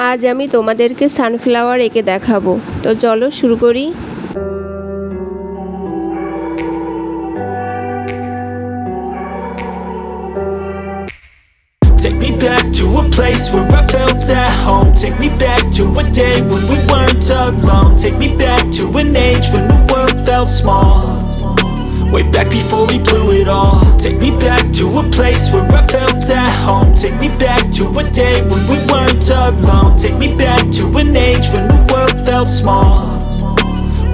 আজ আমি তোমাদেরকে সানফ্লাওয়ার এঁকে দেখাবো। তো চলো শুরু করি। Take me back to a place where I felt at home. Take me back to a day when we weren't alone. Take me back to an age when the world felt small. Way back before we blew it all. Take me back to a place where I felt at home. Take me back to a day when we weren't alone. Take me back to an age when the world felt small.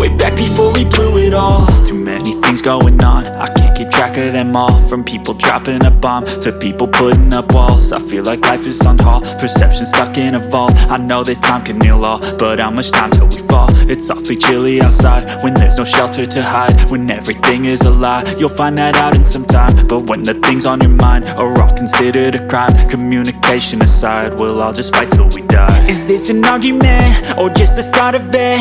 Way back before we blew it all. Too many things going on, I can't keep track of them all. From people dropping a bomb to people putting up walls. I feel like life is on hold, perception stuck in a vault. I know that time can heal all, but how much time till we fall? It's awfully chilly outside, when there's no shelter to hide. When everything is a lie, you'll find that out in some time. But when the things on your mind are all considered a crime, communication aside, we'll all just fight till we die. Is this an argument, or just the start of it?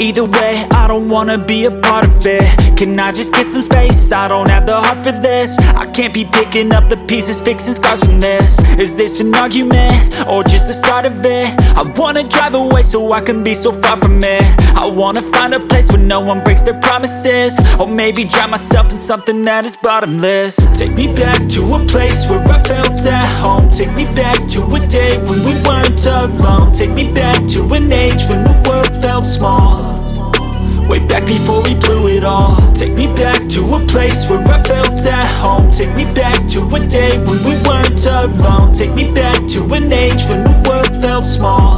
Either way, I don't wanna be a part of it. Can I just get some space? I don't have the heart for this. I can't be picking up the pieces, fixing scars from this. Is this an argument, or just the start of it? I wanna drive away so I can be so far from it. I wanna find a place where no one breaks their promises. Or maybe drown myself in something that is bottomless. Take me back to a place where I felt at home. Take me back to a day when we weren't alone. Take me back to an age when the world felt small. Way back before we blew it all. Take me back to a place where I felt at home. Take me back to a day when we weren't alone. Take me back to an age when the world felt small.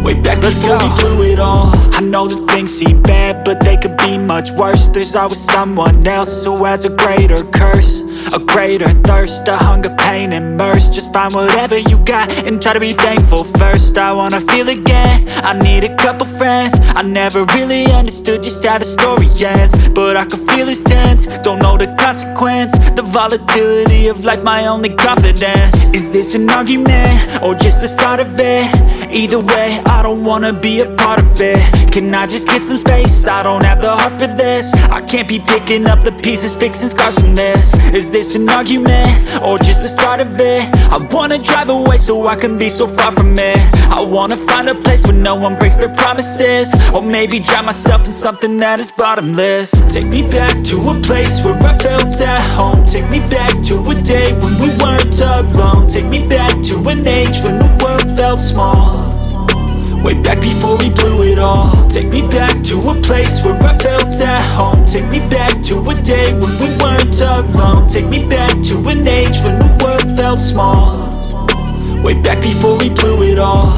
Way back before we blew it all. I know that things seem bad, but they could be much worse. There's always someone else who has a greater curse, a greater thirst, a hunger, pain, and mercy. Just find whatever you got and try to be thankful first. I wanna feel again, I need a couple friends. I never really understood just how the story ends, but I can feel it's tense, don't know the consequence. The volatility of life, my only confidence. Is this an argument, or just the start of it? Either way, I don't wanna be a part of it. Can I just get some space? I don't have the heart for this. I can't be picking up the pieces, fixing scars from this. Is this an argument, or just the start of it? I wanna drive away so I can be so far from it. I wanna find a place where no one breaks their promises. Or maybe drown myself in something that is bottomless. Take me back to a place where I felt at home. Take me back to a day when we weren't alone. Take me back to an age when the world felt small. Way back before we blew it all. Take me back to a place where I felt at home. Take me back to a day when we weren't alone. Take me back to an age when the world felt small. Way back before we blew it all.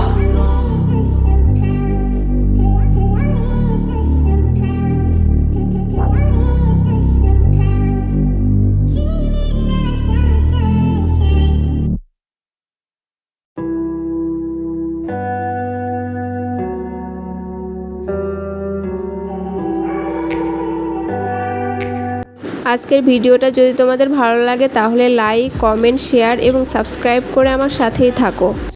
আজকের ভিডিওটা যদি তোমাদের ভালো লাগে তাহলে like, comment, share এবং subscribe করে আমার সাথেই থাকো।